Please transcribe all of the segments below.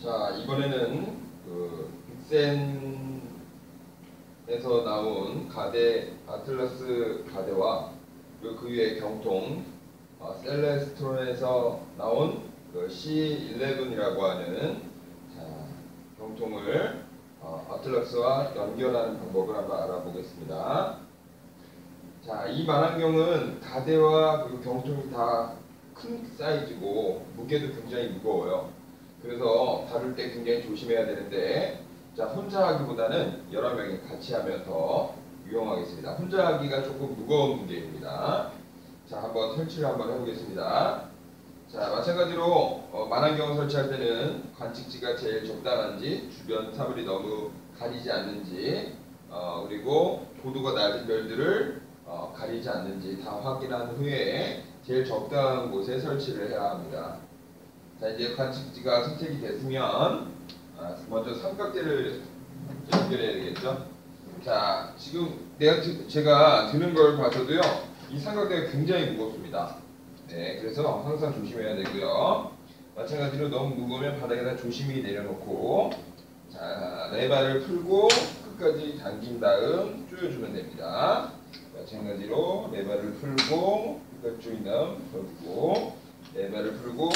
자, 이번에는 빅센에서 나온 가데, 아틀라스 가데와 그 위에 경통, 셀레스트론에서 나온 C11이라고 하는 경통을 아틀라스와 연결하는 방법을 한번 알아보겠습니다. 자, 이 만환경은 가데와 그리고 경통이 다 큰 사이즈고 무게도 굉장히 무거워요. 그래서 다룰 때 굉장히 조심해야 되는데, 자, 혼자 하기보다는 여러 명이 같이 하면 더 유용하겠습니다. 혼자 하기가 조금 무거운 문제입니다. 자, 한번 설치를 한번 해보겠습니다. 자, 마찬가지로 만환경을 설치할 때는 관측지가 제일 적당한지, 주변 사물이 너무 가리지 않는지, 그리고 고도가 낮은 별들을 가리지 않는지 다 확인한 후에 제일 적당한 곳에 설치를 해야 합니다. 자, 이제 관측지가 선택이 됐으면 먼저 삼각대를 연결해야 되겠죠. 자, 지금 제가 드는 걸 봐서도요, 이 삼각대가 굉장히 무겁습니다. 네, 그래서 항상 조심해야 되고요. 마찬가지로 너무 무거우면 바닥에다 조심히 내려놓고, 자, 레바를 풀고 끝까지 당긴 다음 조여주면 됩니다. 마찬가지로 레바를 풀고 끝까지 조인 다음 풀고, 레바를 풀고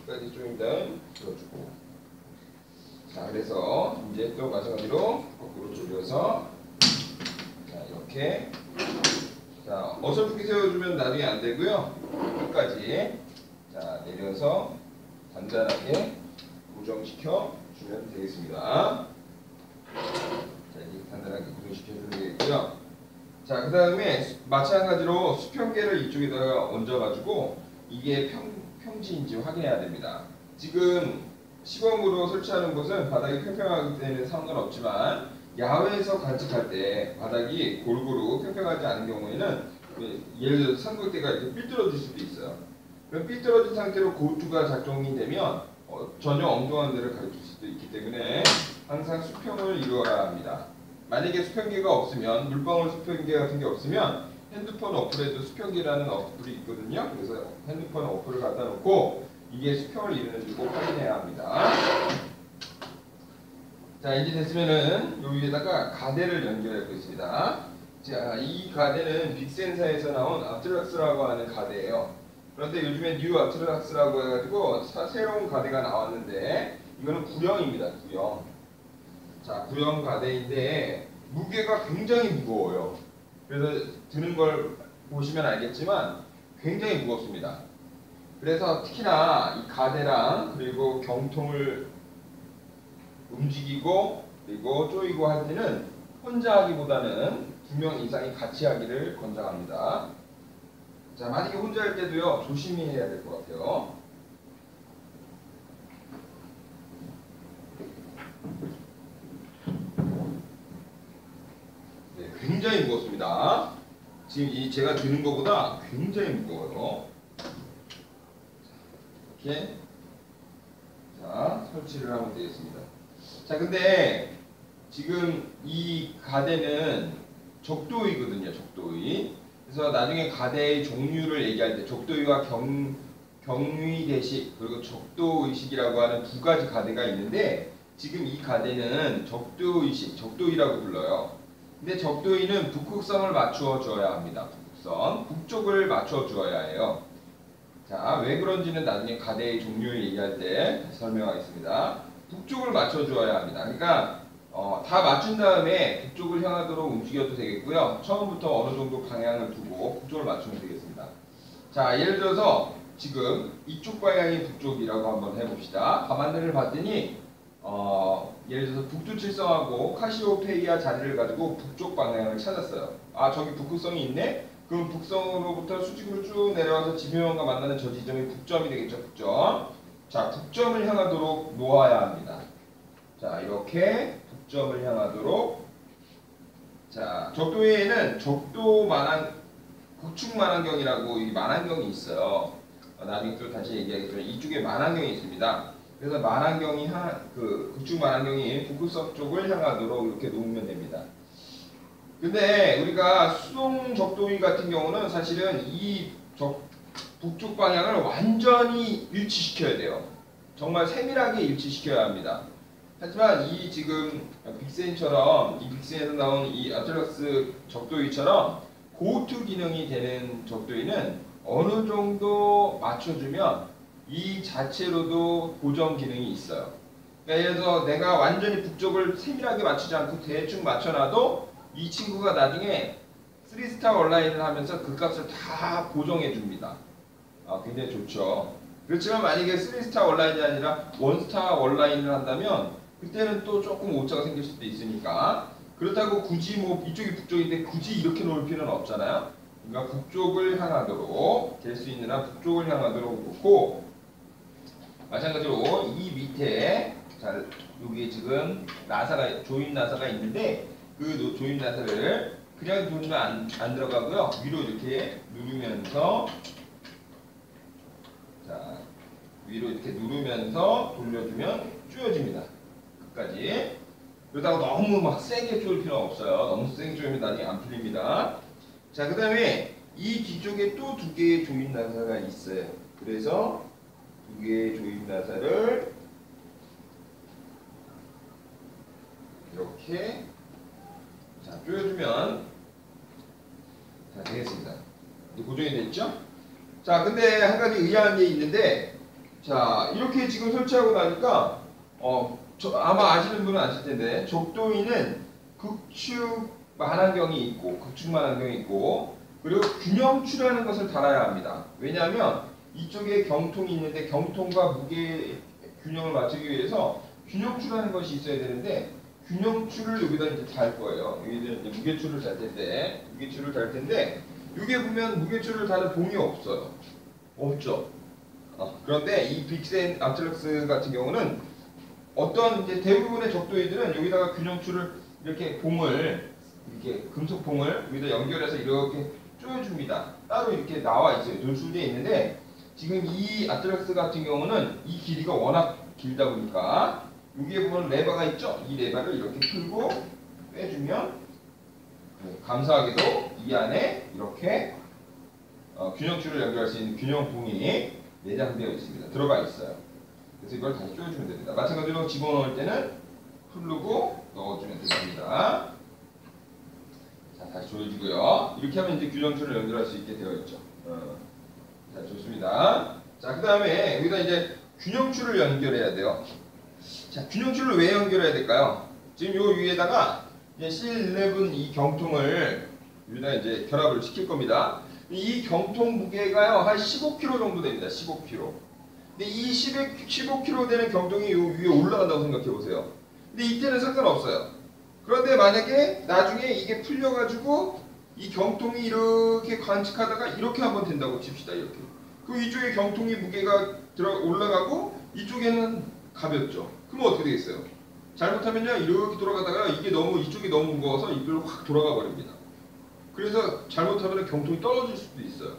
끝까지 조인 다음 풀어주고. 자, 그래서 이제 또 마찬가지로 거꾸로 조여서, 자, 이렇게, 자, 어설프게 세워주면 나중에 안 되고요. 끝까지, 자, 내려서 단단하게 고정시켜 주면 되겠습니다. 자, 이제 단단하게 고정시켜 주면 되겠고요. 자, 그 다음에 마찬가지로 수평계를 이쪽에다가 얹어가지고 이게 평지인지 확인해야 됩니다. 지금 시범으로 설치하는 곳은 바닥이 평평하기 때문에 상관없지만, 야외에서 관측할 때 바닥이 골고루 평평하지 않은 경우에는 예를 들어서 삼각대가 이렇게 삐뚤어질 수도 있어요. 그럼 삐뚤어진 상태로 고투가 작동이 되면 전혀 엉뚱한 데를 가르칠 수도 있기 때문에 항상 수평을 이루어야 합니다. 만약에 수평계가 없으면, 물방울 수평계 같은 게 없으면 핸드폰 어플에도 수평계라는 어플이 있거든요. 그래서 핸드폰 어플을 갖다 놓고 이게 수평을 이루는지 꼭 확인해야 합니다. 자, 이제 됐으면은 여기에다가 가데를 연결해 보겠습니다. 자, 이 가데는 빅센사에서 나온 아틀라스라고 하는 가데예요. 그런데 요즘에 뉴 아틀라스라고 해가지고 새로운 가데가 나왔는데, 이거는 구형입니다. 구형. 자, 구형 가데인데 무게가 굉장히 무거워요. 그래서 드는 걸 보시면 알겠지만 굉장히 무겁습니다. 그래서 특히나 이 가데랑 그리고 경통을 움직이고 그리고 조이고 할 때는 혼자 하기보다는 2명 이상이 같이 하기를 권장합니다. 자, 만약에 혼자 할 때도요, 조심히 해야 될 것 같아요. 네, 굉장히 무겁습니다. 지금 제가 드는 것보다 굉장히 무거워요. 이렇게, 자, 설치를 하면 되겠습니다. 자, 근데 지금 이 가데는 적도의거든요. 적도의. 그래서 나중에 가데의 종류를 얘기할 때 적도의와 경위대식 그리고 적도의식이라고 하는 두 가지 가데가 있는데, 지금 이 가데는 적도의식, 적도의라고 불러요. 근데 적도의는 북극성을 맞추어 주어야 합니다. 북극성, 북쪽을 맞추어 주어야 해요. 자, 왜 그런지는 나중에 가데의 종류를 얘기할 때 다시 설명하겠습니다. 북쪽을 맞춰 주어야 합니다. 그러니까 다 맞춘 다음에 북쪽을 향하도록 움직여도 되겠고요. 처음부터 어느 정도 방향을 두고 북쪽을 맞추면 되겠습니다. 자, 예를 들어서 지금 이쪽 방향이 북쪽이라고 한번 해봅시다. 밤하늘을 봤더니 예를 들어서 북두칠성하고 카시오페이아 자리를 가지고 북쪽 방향을 찾았어요. 아, 저기 북극성이 있네? 그럼 북성으로부터 수직으로 쭉 내려와서 지표면과 만나는 저 지점이 북점이 되겠죠. 북점. 자, 북점을 향하도록 놓아야 합니다. 자, 이렇게 북점을 향하도록. 자, 적도에는 북축 만환경이라고 이 만환경이 있어요. 나중에 또 다시 얘기하겠지만 이쪽에 만환경이 있습니다. 그래서 만환경이 북축 만환경이 북극성 쪽을 향하도록 이렇게 놓으면 됩니다. 근데 우리가 수동 적도의 같은 경우는 사실은 이 북쪽 방향을 완전히 일치시켜야 돼요. 정말 세밀하게 일치시켜야 합니다. 하지만 이 지금 빅센처럼 이 빅센에서 나온 이 아틀라스 적도위처럼 고투 기능이 되는 적도위는 어느 정도 맞춰주면 이 자체로도 고정 기능이 있어요. 그러니까 예를 들어서 내가 완전히 북쪽을 세밀하게 맞추지 않고 대충 맞춰놔도 이 친구가 나중에 3스타 온라인을 하면서 그 값을 다 고정해 줍니다. 굉장히 좋죠. 그렇지만 만약에 3스타 온라인이 아니라 1스타 온라인을 한다면 그때는 또 조금 오차가 생길 수도 있으니까, 그렇다고 굳이 뭐 이쪽이 북쪽인데 굳이 이렇게 놓을 필요는 없잖아요. 그러니까 북쪽을 향하도록 될 수 있는 한 북쪽을 향하도록 놓고, 마찬가지로 이 밑에 자 여기 지금 나사가 조임 나사가 있는데 그 조임 나사를 그냥 누르면 안 들어가고요. 위로 이렇게 누르면서 자 위로 이렇게 누르면서 돌려주면 조여집니다. 끝까지. 그러다가 너무 막 세게 조일 필요는 없어요. 너무 세게 조이면 나중에 안 풀립니다. 자, 그 다음에 이 뒤쪽에 또 두 개의 조임 나사가 있어요. 그래서 두 개의 조임 나사를 이렇게 자 조여주면 자 되겠습니다. 이제 고정이 됐죠? 자, 근데 한 가지 의아한 게 있는데, 자 이렇게 지금 설치하고 나니까 아마 아시는 분은 아실 텐데 적도위는 극축 만환경이 있고 극축 만환경이 있고 그리고 균형추라는 것을 달아야 합니다. 왜냐하면 이쪽에 경통이 있는데 경통과 무게 균형을 맞추기 위해서 균형추라는 것이 있어야 되는데 균형추를 여기다 이제 달 거예요. 여기다 이제 무게추를 달 텐데 여기에 보면 무게추를 다는 봉이 없어요. 없죠. 그런데 이 빅센 아틀락스 같은 경우는 어떤 이제 대부분의 적도위들은 여기다가 균형추를 이렇게 봉을 이렇게 금속 봉을 여기다 연결해서 이렇게 조여줍니다. 따로 이렇게 나와 있어요. 노출되어 있는데 지금 이 아틀락스 같은 경우는 이 길이가 워낙 길다 보니까 여기에 보면 레버가 있죠. 이 레버를 이렇게 풀고 빼주면 감사하게도 이 안에 이렇게 균형추를 연결할 수 있는 균형봉이 내장되어 있습니다. 들어가 있어요. 그래서 이걸 다시 조여주면 됩니다. 마찬가지로 집어넣을 때는 풀르고 넣어주면 됩니다. 자, 다시 조여주고요. 이렇게 하면 이제 균형추를 연결할 수 있게 되어 있죠. 자, 좋습니다. 자, 그 다음에 여기다 이제 균형추를 연결해야 돼요. 자, 균형추를 왜 연결해야 될까요? 지금 요 위에다가 이제 C11 이 경통을 여기다 이제 결합을 시킬 겁니다. 이 경통 무게가요, 한 15kg 정도 됩니다. 15kg. 근데 이 15kg 되는 경통이 요 위에 올라간다고 생각해 보세요. 근데 이때는 상관없어요. 그런데 만약에 나중에 이게 풀려가지고 이 경통이 이렇게 관측하다가 이렇게 한번 된다고 칩시다. 이렇게. 그 이쪽에 경통이 무게가 올라가고 이쪽에는 가볍죠. 그러면 어떻게 되겠어요? 잘못하면요 이렇게 돌아가다가 이게 너무 이쪽이 너무 무거워서 이쪽으로 확 돌아가 버립니다. 그래서 잘못하면 경통이 떨어질 수도 있어요.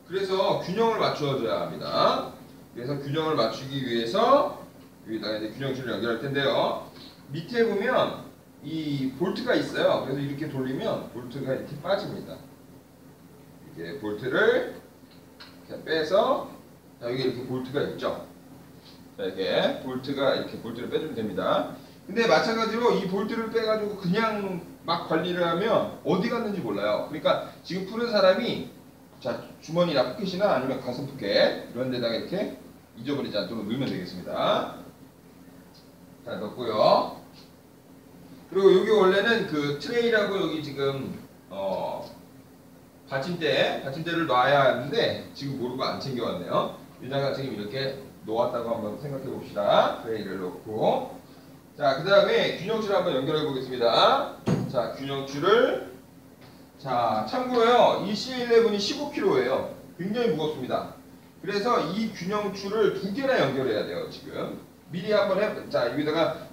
그래서 균형을 맞춰줘야 합니다. 그래서 균형을 맞추기 위해서 여기다가 이제 균형추를 연결할 텐데요. 밑에 보면 이 볼트가 있어요. 그래서 이렇게 돌리면 볼트가 이렇게 빠집니다. 이렇게 볼트를 이렇게 빼서 자, 여기 이렇게 볼트가 있죠. 자, 이렇게 볼트를 빼주면 됩니다. 근데 마찬가지로 이 볼트를 빼가지고 그냥 막 관리를 하면 어디 갔는지 몰라요. 그러니까 지금 푸는 사람이 자 주머니나 포켓이나 아니면 가슴 포켓 이런 데다가 이렇게 잊어버리지 않도록 넣으면 되겠습니다. 자, 넣고요. 그리고 여기 원래는 그 트레이라고 여기 지금 받침대를 놔야 하는데 지금 모르고 안 챙겨왔네요. 여기다가 지금 이렇게 놓았다고 한번 생각해 봅시다. 트레이를 놓고 자, 그 다음에 균형추를 한번 연결해 보겠습니다. 자, 균형추를 자, 참고로요. 이 C11이 15kg예요. 굉장히 무겁습니다. 그래서 이 균형추를 두 개나 연결해야 돼요. 지금 미리 한번 자, 여기다가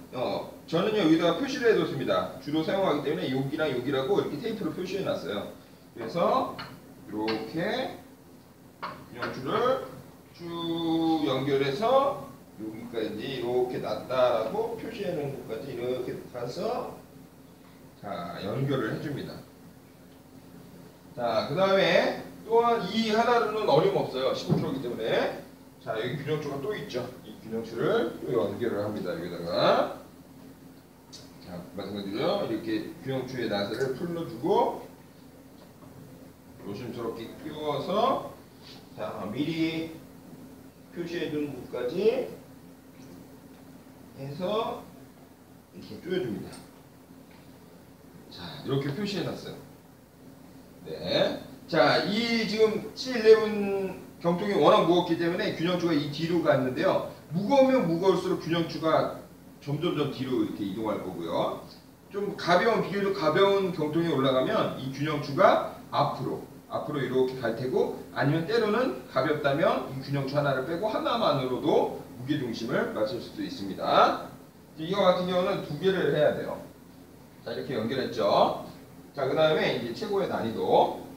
저는요 여기다가 표시를 해뒀습니다. 주로 사용하기 때문에 여기랑 여기라고 이렇게 테이프로 표시해 놨어요. 그래서 이렇게 균형추를 쭉 연결해서 여기까지 이렇게 놨다라고 표시해 놓은 것까지 이렇게 가서 자 연결을 해줍니다. 자, 그 다음에 또한 이 하나로는 어림없어요. 15kg이기 때문에 자, 여기 균형추가 또 있죠. 이 균형추를 또 연결을 합니다. 여기다가. 자, 마찬가지로 이렇게 균형추의 나사를 풀러주고 조심스럽게 끼워서 자, 미리 표시해둔 곳까지 해서 이렇게 조여줍니다. 자, 이렇게 표시해놨어요. 네. 자, 이 지금 C11 경통이 워낙 무겁기 때문에 균형추가 이 뒤로 갔는데요. 무거우면 무거울수록 균형추가 점점점 뒤로 이렇게 이동할 거고요. 좀 가벼운, 비교적 가벼운 경통이 올라가면 이 균형추가 앞으로 이렇게 갈 테고, 아니면 때로는 가볍다면 이 균형추 하나를 빼고 하나만으로도 무게중심을 맞출 수도 있습니다. 이거 같은 경우는 두 개를 해야 돼요. 자, 이렇게 연결했죠. 자, 그 다음에 이제 최고의 난이도.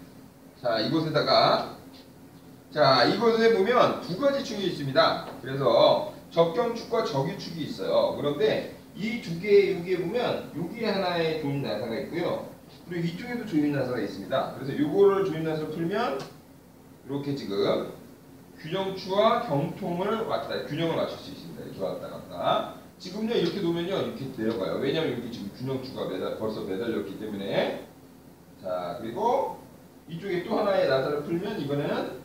자, 이곳에다가, 자, 이곳에 보면 두 가지 축이 있습니다. 그래서 접경축과 적유축이 있어요. 그런데 이 두 개, 여기에 보면 여기 하나의 조임 나사가 있고요. 그리고 이쪽에도 조임 나사가 있습니다. 그래서 요거를 조임 나사를 풀면 이렇게 지금 균형추와 경통을 균형을 맞출 수 있습니다. 이렇게 왔다 갔다. 지금요 이렇게 놓으면요 이렇게 내려가요. 왜냐면 여기 지금 균형추가 벌써 매달렸기 때문에. 자, 그리고 이쪽에 또 하나의 나사를 풀면 이번에는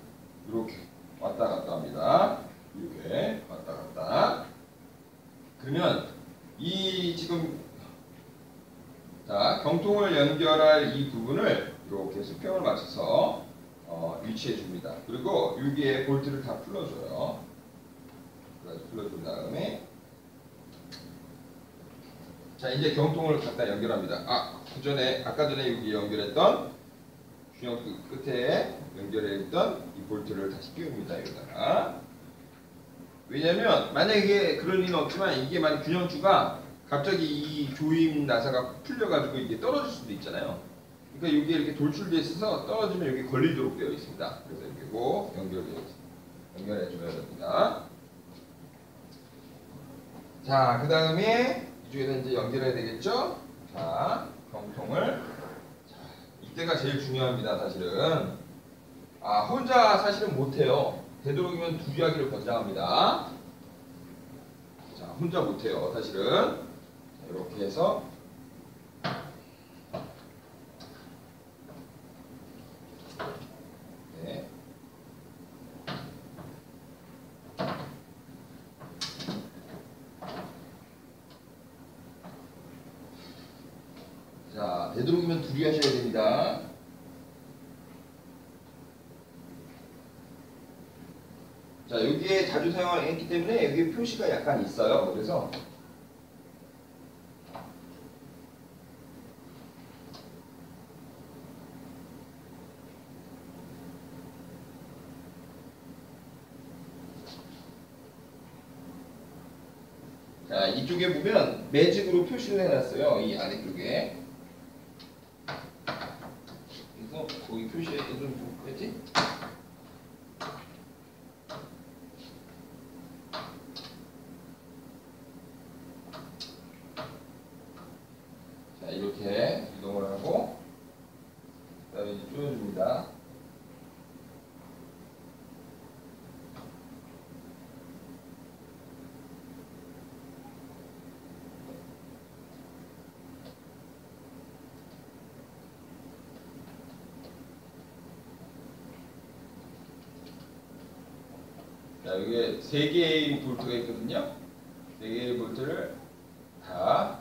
이렇게 왔다 갔다 합니다. 이렇게 왔다 갔다. 그러면 이 지금 자, 경통을 연결할 이 부분을 이렇게 수평을 맞춰서 위치해 줍니다. 그리고 여기에 볼트를 다 풀어줘요. 그래서 풀어준 다음에 자, 이제 경통을 갖다 연결합니다. 아까 전에 여기 연결했던 균형 끝에 연결했던 이 볼트를 다시 끼웁니다. 여기다가. 왜냐면 만약에 그럴 리는 없지만 이게 만약 균형추가 갑자기 이 조임 나사가 풀려가지고 이게 떨어질 수도 있잖아요. 그러니까 여기에 이렇게 돌출되어 있어서 떨어지면 여기 걸리도록 되어 있습니다. 그래서 이렇게 꼭 연결되어 있습니다. 연결해줘야 됩니다. 자, 그 다음에 이쪽에다 이제 연결해야 되겠죠? 자, 경통을. 자, 이때가 제일 중요합니다, 사실은. 혼자 사실은 못해요. 되도록이면 둘이 하기를 권장합니다. 자, 혼자 못해요, 사실은. 자, 이렇게 해서. 네. 자, 되도록이면 둘이 하셔야 됩니다. 자, 여기에 자주 사용했기 때문에 여기 표시가 약간 있어요. 그래서 자, 이쪽에 보면 매직으로 표시를 해놨어요. 이 아래쪽에. 그래서 거기 표시해둔 부분까지. 자, 이렇게 이동을 하고 그 다음에 이제 조여줍니다. 자, 여기에 3개의 볼트가 있거든요. 4개의 볼트를 다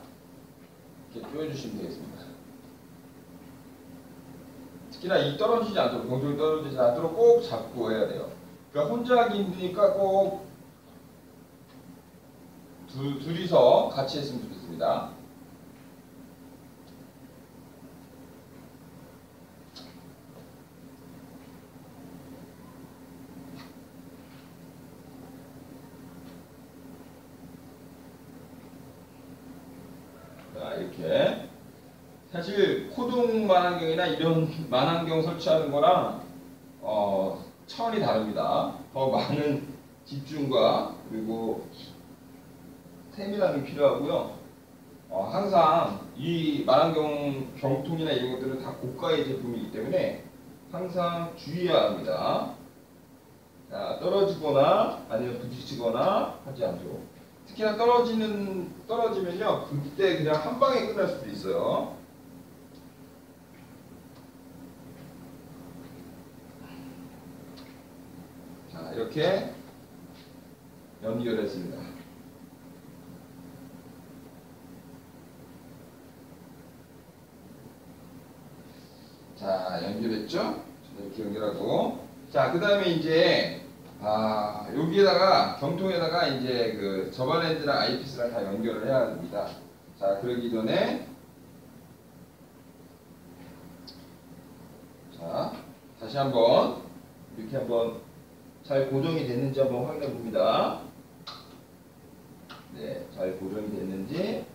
이렇게 조여주시면 되겠습니다. 특히나 이 떨어지지 않도록, 경통이 떨어지지 않도록 꼭 잡고 해야 돼요. 그러니까 혼자 하기 힘드니까 꼭 둘이서 같이 했으면 좋겠습니다. 자, 이렇게. 사실 코동 만안경이나 이런 만안경 설치하는 거랑 차원이 다릅니다. 더 많은 집중과 그리고 세밀함이 필요하고요. 항상 이 만안경 경통이나 이런 것들은 다 고가의 제품이기 때문에 항상 주의해야 합니다. 자, 떨어지거나 아니면 부딪히거나 하지 않도록. 특히나 떨어지면요, 그때 그냥 한 방에 끝날 수도 있어요. 자, 이렇게 연결했습니다. 자, 연결했죠? 이렇게 연결하고. 자, 그 다음에 이제, 여기에다가, 경통에다가 이제 그 저반 렌즈랑 아이피스랑 다 연결을 해야 됩니다. 자, 그러기 전에, 자, 다시 한번, 이렇게 한번 잘 고정이 됐는지 한번 확인해 봅니다. 네, 잘 고정이 됐는지.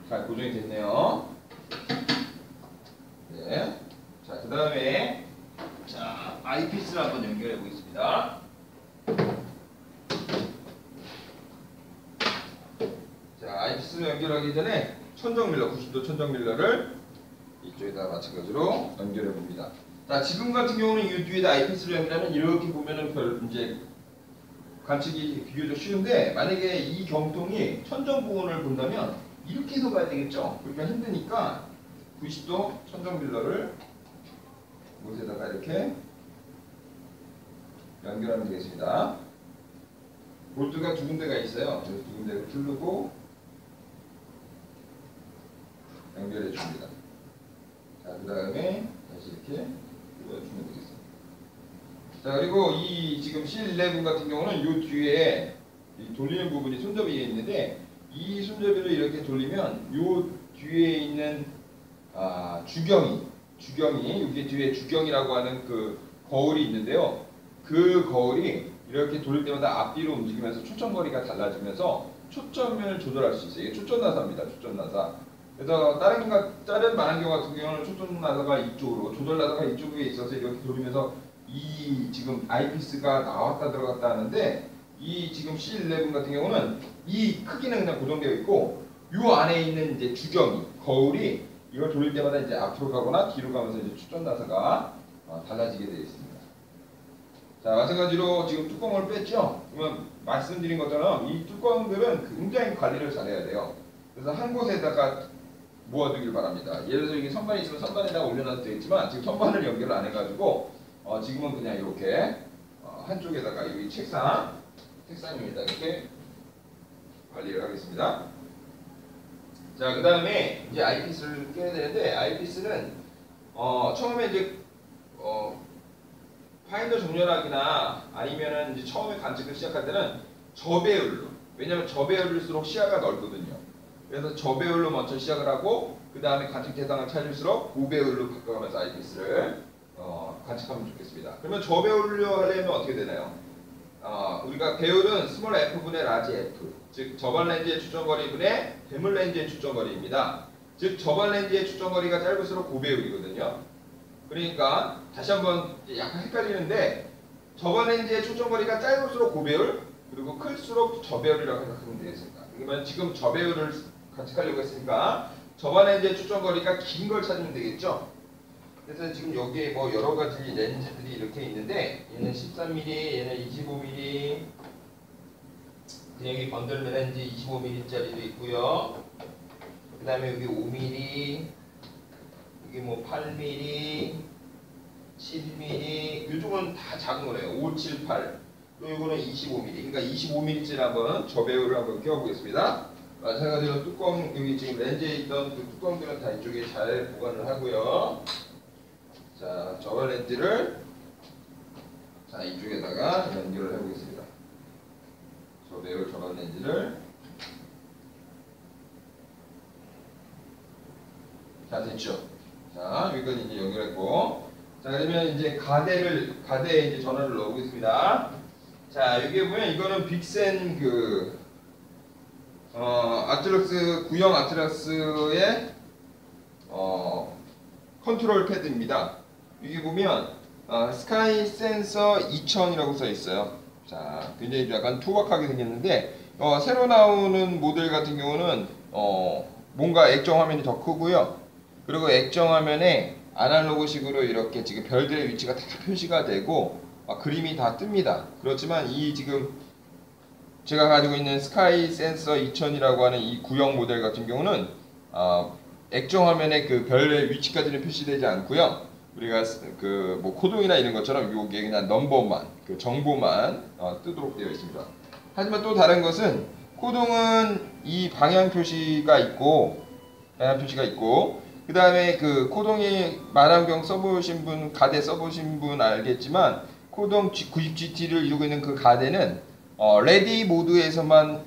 잘 고정이 됐네요. 네. 자, 그 다음에, 자, 아이피스를 한번 연결해 보겠습니다. 자, 아이피스를 연결하기 전에 천정밀러, 90도 천정밀러를 이쪽에다 마찬가지로 연결해 봅니다. 자, 지금 같은 경우는 이 뒤에다 아이피스를 연결하면 이렇게 보면은 이제 관측이 비교적 쉬운데, 만약에 이 경통이 천정 부분을 본다면 이렇게 해서 봐야 되겠죠? 그러니까 힘드니까 90도 천정 밀러를 못에다가 이렇게 연결하면 되겠습니다. 볼트가 두 군데가 있어요. 그래서 두 군데를 풀르고 연결해 줍니다. 자, 그 다음에 다시 이렇게 눌러주면 되겠습니다. 자, 그리고 이 지금 C11 같은 경우는 이 뒤에 이 돌리는 부분이 손잡이에 있는데, 이 손잡이를 이렇게 돌리면 이 뒤에 있는 주경이 여기 뒤에 주경이라고 하는 그 거울이 있는데요. 그 거울이 이렇게 돌릴 때마다 앞뒤로 움직이면서 초점거리가 달라지면서 초점을 조절할 수 있어요. 이게 초점나사입니다. 초점나사. 그래서 다른 망원경 같은 경우는 초점나사가 이쪽으로, 조절나사가 이쪽에 있어서 이렇게 돌리면서 이 지금 아이피스가 나왔다 들어갔다 하는데, 이 지금 C11 같은 경우는 이 크기는 그냥 고정되어 있고, 이 안에 있는 이제 주경이, 거울이 이걸 돌릴 때마다 이제 앞으로 가거나 뒤로 가면서 이제 초점 나사가 달라지게 되어 있습니다. 자, 마찬가지로 지금 뚜껑을 뺐죠? 그러면 말씀드린 것처럼 이 뚜껑들은 굉장히 관리를 잘해야 돼요. 그래서 한 곳에다가 모아두길 바랍니다. 예를 들어서 이게 선반이 있으면 선반에다가 올려놔도 되겠지만, 지금 선반을 연결을 안 해가지고 지금은 그냥 이렇게 한쪽에다가 여기 책상입니다. 이렇게 관리를 하겠습니다. 자, 그 다음에 이제 아이피스를 껴야 되는데, 아이피스는 처음에 이제 파인더 정렬하기나 아니면은 이제 처음에 관측을 시작할 때는 저배율로, 왜냐면 저배율일수록 시야가 넓거든요. 그래서 저배율로 먼저 시작을 하고, 그 다음에 관측 대상을 찾을수록 고배율로 바꿔가면서 아이피스를 관측하면 좋겠습니다. 그러면 저배율로 하려면 어떻게 되나요? 우리가 배율은 스몰 f분의 라지 f, 즉 저반 렌즈의 추정거리분의 대물 렌즈의 추정거리입니다. 즉 저반 렌즈의 추정거리가 짧을수록 고배율이거든요. 그러니까 다시 한번 약간 헷갈리는데, 저반 렌즈의 추정거리가 짧을수록 고배율, 그리고 클수록 저배율이라고 생각하면 되겠습니다. 그러면 지금 저배율을 관측하려고 했으니까 저반 렌즈의 추정거리가 긴 걸 찾으면 되겠죠. 그래서 지금 여기에 뭐 여러 가지 렌즈들이 이렇게 있는데, 얘는 13mm, 얘는 25mm, 여기 건들면 렌즈 25mm짜리도 있고요. 그 다음에 여기 5mm, 여기 뭐 8mm, 7mm, 이쪽은 다 작은 거네요. 5, 7, 8. 또 이거는 25mm. 그러니까 25mm짜리 한번 저배율을 한번 껴보겠습니다. 마찬가지로 뚜껑, 여기 지금 렌즈에 있던 그 뚜껑들은 다 이쪽에 잘 보관을 하고요. 자, 저반 렌즈를 자, 이쪽에다가 연결을 해보겠습니다. 저배율 저반 렌즈를. 자, 됐죠? 자, 여기까지 이제 연결했고. 자, 그러면 이제 가대에 이제 전원을 넣어보겠습니다. 자, 여기 보면 이거는 빅센 아트럭스, 구형 아트럭스의 컨트롤 패드입니다. 여기 보면 스카이 센서 2000이라고 써 있어요. 자, 굉장히 약간 투박하게 생겼는데, 새로 나오는 모델 같은 경우는 뭔가 액정 화면이 더 크고요. 그리고 액정 화면에 아날로그식으로 이렇게 지금 별들의 위치가 다 표시가 되고 그림이 다 뜹니다. 그렇지만 이 지금 제가 가지고 있는 스카이 센서 2000이라고 하는 이 구형 모델 같은 경우는 액정 화면에 그 별의 위치까지는 표시되지 않고요. 우리가 그 뭐 코동이나 이런 것처럼 요게 그냥 넘버만 그 정보만 뜨도록 되어 있습니다. 하지만 또 다른 것은 코동은 이 방향 표시가 있고 그 다음에 그 코동이 만환경 써보신 분, 가대 써보신 분 알겠지만 코동 90GT를 이루고 있는 그 가대는 레디 모드에서만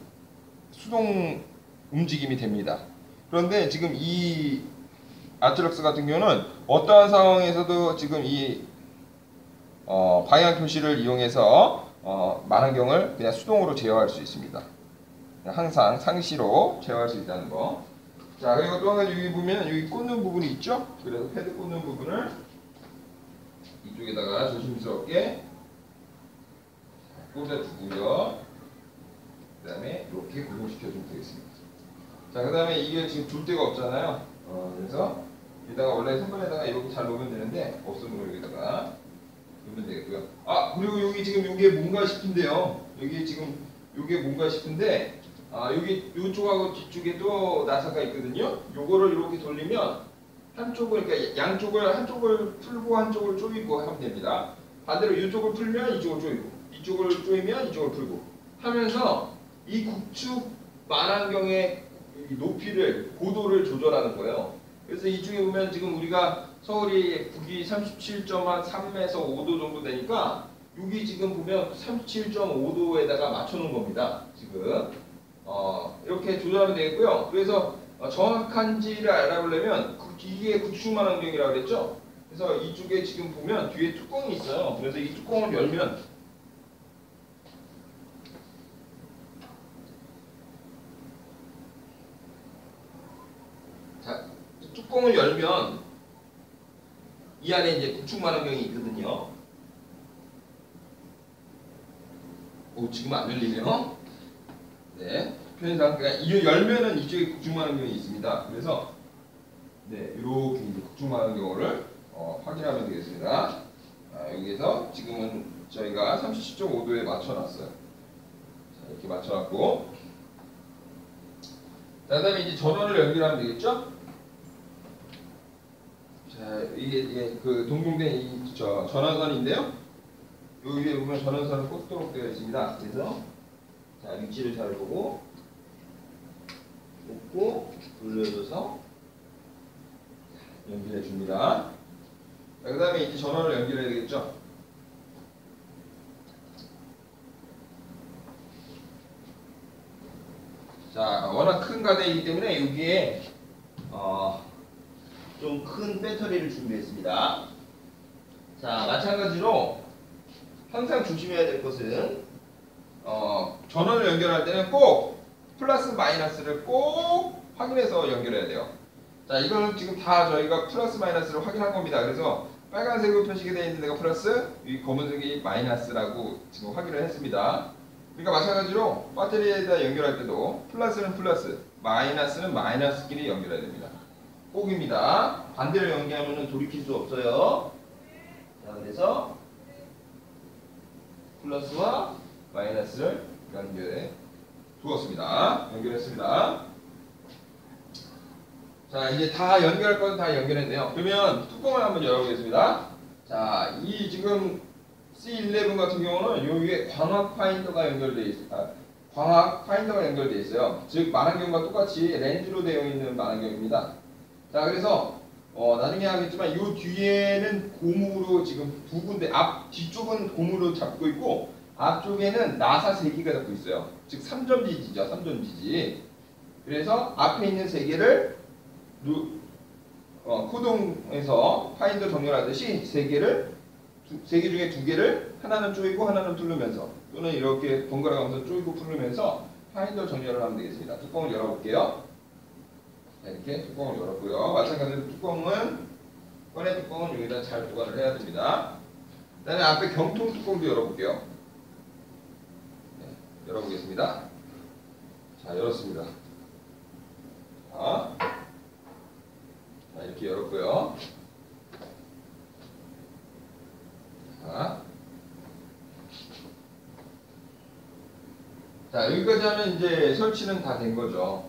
수동 움직임이 됩니다. 그런데 지금 이 아트럭스 같은 경우는 어떠한 상황에서도 지금 이 방향 표시를 이용해서 만환경을 그냥 수동으로 제어할 수 있습니다. 항상 상시로 제어할 수 있다는 거. 자, 그리고 또 한 가지 여기 보면 여기 꽂는 부분이 있죠? 그래서 패드 꽂는 부분을 이쪽에다가 조심스럽게 꽂아주고요. 그 다음에 이렇게 고정시켜주면 되겠습니다. 자, 그 다음에 이게 지금 둘 데가 없잖아요. 그래서 여기다가 원래 선반에다가 이렇게 잘 놓으면 되는데 없으면 여기다가 놓으면 되겠고요. 그리고 여기 지금 이게 뭔가 싶은데요. 여기 지금 이게 뭔가 싶은데 여기 이쪽하고 뒤쪽에도 나사가 있거든요. 요거를 이렇게 돌리면 한쪽을 그러니까 양쪽을 한쪽을 풀고 한쪽을 조이고 하면 됩니다. 반대로 이쪽을 풀면 이쪽을 조이고 이쪽을 조이면 이쪽을 풀고 하면서 이 국축 만환경의 높이를 고도를 조절하는 거예요. 그래서 이쪽에 보면 지금 우리가 서울이 북위 37.3에서 5도 정도 되니까 여기 지금 보면 37.5도에다가 맞춰놓은 겁니다. 지금 이렇게 조절하면 되겠고요. 그래서 정확한지를 알아보려면 이게 국축만환경이라고 그랬죠. 그래서 이쪽에 지금 보면 뒤에 뚜껑이 있어요. 그래서 이 뚜껑을 열면 뚜껑을 열면 이 안에 이제 국축만환경이 있거든요. 지금 안 열리네요. 네, 표현상 그러니까 이 열면은 이쪽에 국축만환경이 있습니다. 그래서 네, 이렇게 이제 국축만환경을 확인하면 되겠습니다. 여기에서 지금은 저희가 37.5도에 맞춰놨어요. 자, 이렇게 맞춰놨고, 그다음에 이제 전원을 연결하면 되겠죠? 자, 이게 그 동봉된 이 전원선인데요. 여기 위에 보면 전원선을 꽂도록 되어 있습니다. 그래서 자, 위치를 잘 보고 꽂고 돌려줘서 연결해 줍니다. 그 다음에 이제 전원을 연결해야 되겠죠. 자, 워낙 큰 가대이기 때문에 여기에 좀 큰 배터리를 준비했습니다. 자, 마찬가지로 항상 조심해야 될 것은 전원을 연결할 때는 꼭 플러스 마이너스를 꼭 확인해서 연결해야 돼요. 자, 이거는 지금 다 저희가 플러스 마이너스를 확인한 겁니다. 그래서 빨간색으로 표시가 되어 있는 데가 플러스, 이 검은색이 마이너스라고 지금 확인을 했습니다. 그러니까 마찬가지로 배터리에다 연결할 때도 플러스는 플러스, 마이너스는 마이너스끼리 연결해야 됩니다. 꼭입니다. 반대로 연결하면 돌이킬 수 없어요. 자, 그래서 플러스와 마이너스를 연결해 두었습니다. 연결했습니다. 자, 이제 다 연결할 건 다 연결했네요. 그러면 뚜껑을 한번 열어보겠습니다. 자, 이 지금 C11 같은 경우는 요 위에 광학 파인더가 연결되어 있어요. 광학 파인더가 연결되어 있어요. 즉 만환경과 똑같이 렌즈로 되어 있는 만환경입니다. 자, 그래서 나중에 하겠지만 요 뒤에는 고무로 지금 두 군데 뒤쪽은 고무로 잡고 있고 앞쪽에는 나사 3개가 잡고 있어요. 즉 3점 지지죠. 3점 지지. 그래서 앞에 있는 3개를 코동에서 파인더 정렬하듯이 3개 중에 2개를 하나는 조이고 하나는 뚫으면서 또는 이렇게 번갈아 가면서 조이고 풀으면서 파인더 정렬을 하면 되겠습니다. 뚜껑을 열어볼게요. 자, 이렇게 뚜껑을 열었고요. 마찬가지로 꺼내 뚜껑은 여기다 잘 보관을 해야 됩니다. 그 다음에 앞에 경통 뚜껑도 열어볼게요. 네, 열어보겠습니다. 자, 열었습니다. 자, 이렇게 열었고요. 자, 여기까지 하면 이제 설치는 다 된 거죠.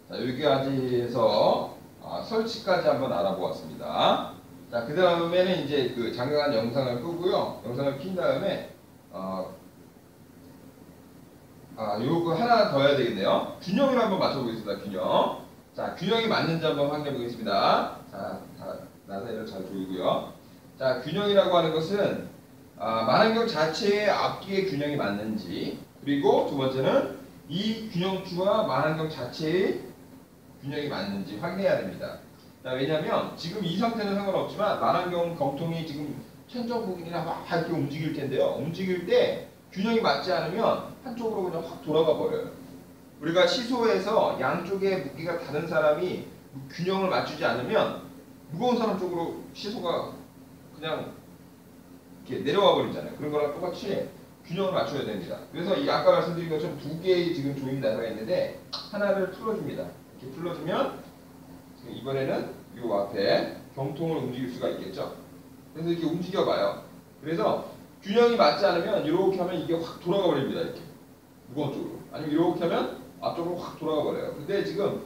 자, 여기까지 해서 설치까지 한번 알아보았습니다. 자, 그 다음에는 이제 그 잠깐 영상을 끄고요. 영상을 킨 다음에 요거 하나 더 해야 되겠네요. 균형을 한번 맞춰보겠습니다. 균형. 자, 균형이 맞는지 한번 확인해 보겠습니다. 자, 나사를 잘 조이고요. 자, 균형이라고 하는 것은 만환경 자체의 앞뒤의 균형이 맞는지, 그리고 두 번째는 이 균형추와 만환경 자체의 균형이 맞는지 확인해야 됩니다. 자, 왜냐하면 지금 이 상태는 상관없지만 만환경 경통이 지금 천정부근이나 막 이렇게 움직일 텐데요. 움직일 때 균형이 맞지 않으면 한쪽으로 그냥 확 돌아가 버려요. 우리가 시소에서 양쪽의 무게가 다른 사람이 균형을 맞추지 않으면 무거운 사람 쪽으로 시소가 그냥 이렇게 내려와 버리잖아요. 그런 거랑 똑같이 균형을 맞춰야 됩니다. 그래서 이 아까 말씀드린 것처럼 두 개의 지금 조임 나사가 있는데 하나를 풀어줍니다. 이렇게 풀어주면 지금 이번에는 이 앞에 경통을 움직일 수가 있겠죠. 그래서 이렇게 움직여봐요. 그래서 균형이 맞지 않으면 이렇게 하면 이게 확 돌아가 버립니다. 이렇게 무거운 쪽으로. 아니면 이렇게 하면 앞쪽으로 확 돌아가 버려요. 근데 지금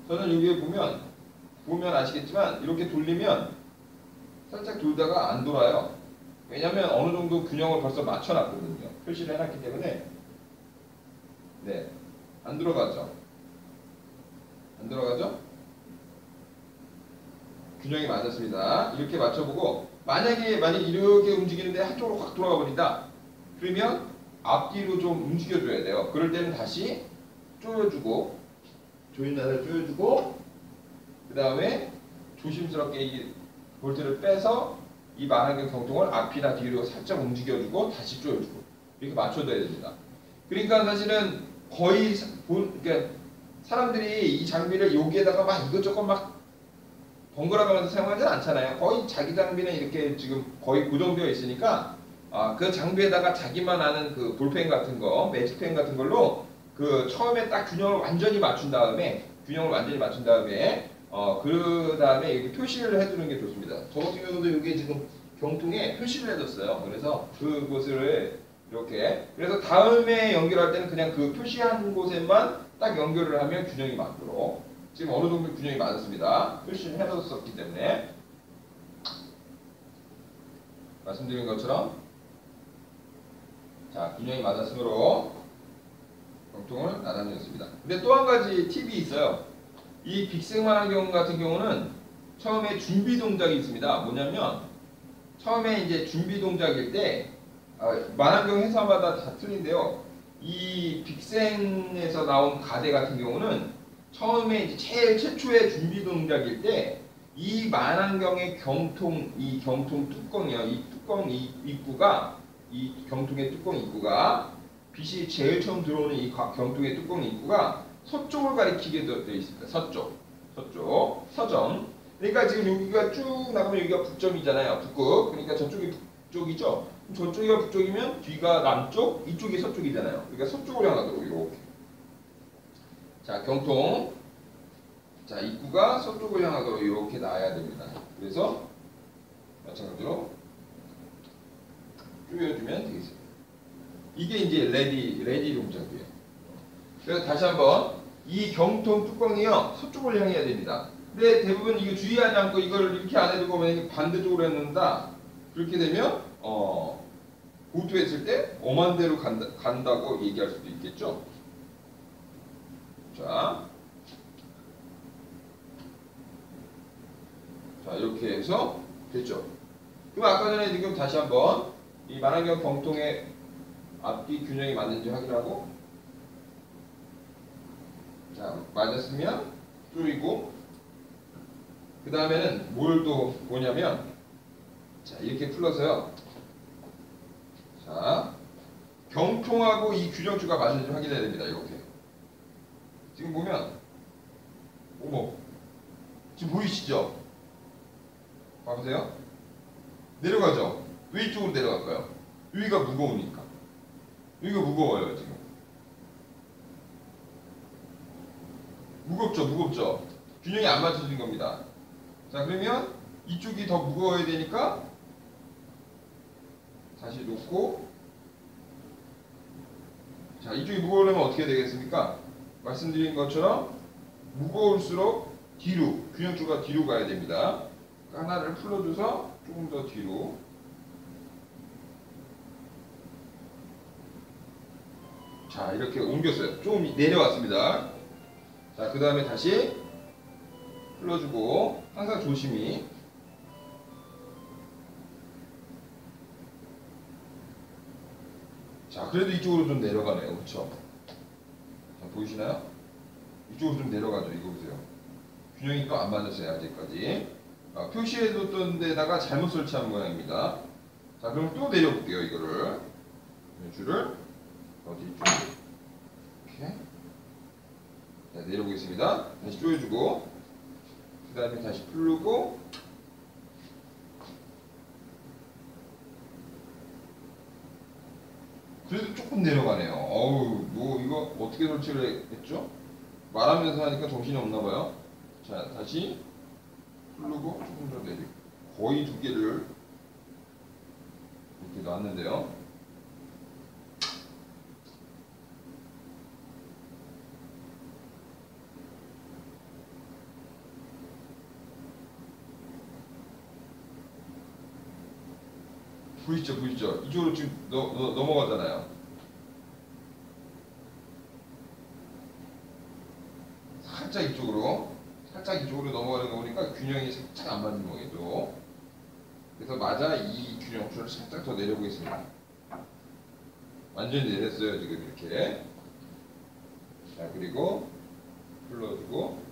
저는 여기에 보면 아시겠지만 이렇게 돌리면 살짝 돌다가 안 돌아요. 왜냐하면 어느 정도 균형을 벌써 맞춰놨거든요. 표시를 해놨기 때문에. 네, 안 들어가죠. 안 들어가죠? 균형이 맞았습니다. 이렇게 맞춰보고 만약에 이렇게 움직이는데 한쪽으로 확 돌아가 버린다. 그러면 앞뒤로 좀 움직여줘야 돼요. 그럴 때는 다시 조여주고 조인 나사를 조여주고 그 다음에 조심스럽게 이 볼트를 빼서 이 만환경 경통을 앞이나 뒤로 살짝 움직여주고 다시 조여주고 이렇게 맞춰줘야 됩니다. 그러니까 사실은 거의 그러니까 사람들이 이 장비를 여기에다가 막 이것저것 막 번갈아 가면서 사용하지 않잖아요. 거의 자기 장비는 이렇게 지금 거의 고정되어 있으니까 그 장비에다가 자기만 아는 그 볼펜 같은 거, 매직펜 같은 걸로 그 처음에 딱 균형을 완전히 맞춘 다음에 그 다음에 이렇게 표시를 해두는 게 좋습니다. 저 같은 경우도 이게 지금 경통에 표시를 해뒀어요. 그래서 그곳을 이렇게 그래서 다음에 연결할 때는 그냥 그 표시한 곳에만 딱 연결을 하면 균형이 맞도록 지금 어느 정도 균형이 맞았습니다. 표시를 해뒀었기 때문에 말씀드린 것처럼 자 균형이 맞았으므로 경통을 나란히 했습니다. 근데 또 한 가지 팁이 있어요. 이 빅생만환경 같은 경우는 처음에 준비 동작이 있습니다. 뭐냐면 처음에 이제 준비 동작일 때 만환경 회사마다 다 틀린데요. 이 빅생에서 나온 가대 같은 경우는 처음에 이제 제일 최초의 준비 동작일 때 이 만환경의 이 경통 뚜껑이요. 이 뚜껑 입구가 이 경통의 뚜껑 입구가 빛이 제일 처음 들어오는 이 경통의 뚜껑 입구가 서쪽을 가리키게 되어 있습니다. 서점. 그러니까 지금 여기가 쭉 나가면 여기가 북점이잖아요. 북극. 그러니까 저쪽이 북쪽이죠. 저쪽이가 북쪽이면 뒤가 남쪽, 이쪽이 서쪽이잖아요. 그러니까 서쪽으로 향하도록 이렇게. 자, 경통. 자, 입구가 서쪽을 향하도록 이렇게 놔야 됩니다. 그래서 마찬가지로 조여주면 되겠습니다. 이게 이제 레디 동작이에요. 그래서 다시 한번 이 경통 뚜껑이요 서쪽을 향해야 됩니다. 근데 대부분 이거 주의하지 않고 이걸 이렇게 안 해두고 만약에 반대쪽으로 했는다 그렇게 되면 보트했을 때 엄한 대로 간다고 얘기할 수도 있겠죠. 자 이렇게 해서 됐죠. 그럼 아까 전에 지금 다시 한번 이 만환경 경통의 앞뒤 균형이 맞는지 확인하고 자 맞았으면 조이고 그 다음에는 뭐냐면 자 이렇게 풀러서요. 자 경통하고 이 균형추가 맞는지 확인해야 됩니다. 이렇게 지금 보면 어머 지금 보이시죠? 봐보세요. 내려가죠? 왜 이쪽으로 내려갈까요? 여기가 무거우니까. 여기가 무거워요 지금. 무겁죠? 균형이 안 맞춰진 겁니다. 자 그러면 이쪽이 더 무거워야 되니까 다시 놓고 자, 이쪽이 무거우려면 어떻게 되겠습니까? 말씀드린 것처럼 무거울수록 뒤로, 균형추가 뒤로 가야 됩니다. 하나를 풀어줘서 조금 더 뒤로. 자, 이렇게 옮겼어요. 조금 내려왔습니다. 자, 그 다음에 다시 풀어주고, 항상 조심히. 자, 그래도 이쪽으로 좀 내려가네요. 그쵸? 자, 보이시나요? 이쪽으로 좀 내려가죠. 이거 보세요. 균형이 또 안 맞았어요. 아직까지. 표시해뒀던 데다가 잘못 설치한 모양입니다. 자, 그럼 또 내려볼게요. 이거를. 줄을 어디 이쪽으로. 이렇게. 자, 내려보겠습니다. 다시 조여주고, 그 다음에 다시 풀고, 그래도 조금 내려가네요. 어우, 뭐 이거 어떻게 설치를 했죠? 말하면서 하니까 정신이 없나 봐요. 자, 다시 풀고 조금 더 내리고, 거의 두 개를 이렇게 놨는데요. 보이시죠? 보이시죠? 이쪽으로 지금 넘어가잖아요. 살짝 이쪽으로 넘어가는 거 보니까 균형이 살짝 안 맞는 거예요. 그래서 맞아 이 균형추를 살짝 더 내려보겠습니다. 완전히 내렸어요. 지금 이렇게. 자, 그리고 풀러주고,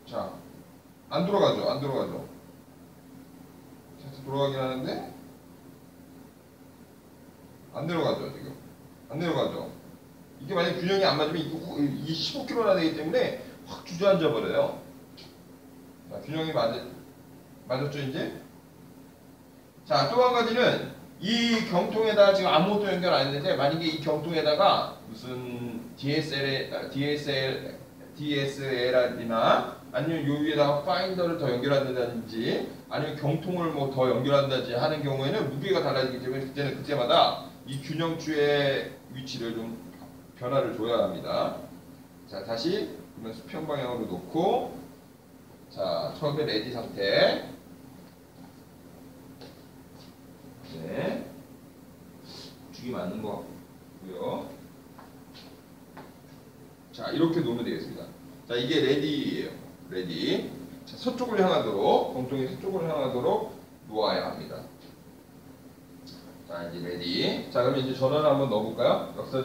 자, 안 돌아가죠. 안 돌아가죠. 살짝 돌아가긴 하는데 안 내려가죠. 지금 안 내려가죠. 이게 만약 균형이 안 맞으면 이게 15kg나 되기 때문에 확 주저앉아 버려요. 자, 균형이 맞았죠 이제? 자, 또 한 가지는 이 경통에다가 지금 아무것도 연결 안 했는데, 만약에 이 경통에다가 무슨 DSLR이나 아니면 요 위에다가 파인더를 더 연결한다든지 아니면 경통을 뭐 더 연결한다든지 하는 경우에는 무게가 달라지기 때문에 그때는 그때마다 이 균형추의 위치를 좀 변화를 줘야 합니다. 자, 다시 그러면 수평 방향으로 놓고, 자, 처음에 레디 상태. 네, 죽이 맞는 것 같고요. 자, 이렇게 놓으면 되겠습니다. 자, 이게 레디예요. 레디. 자, 서쪽을 향하도록, 공통이 서쪽을 향하도록 놓아야 합니다. 자, 이제 레디. 자, 그럼 이제 전원을 한번 넣어볼까요? 역사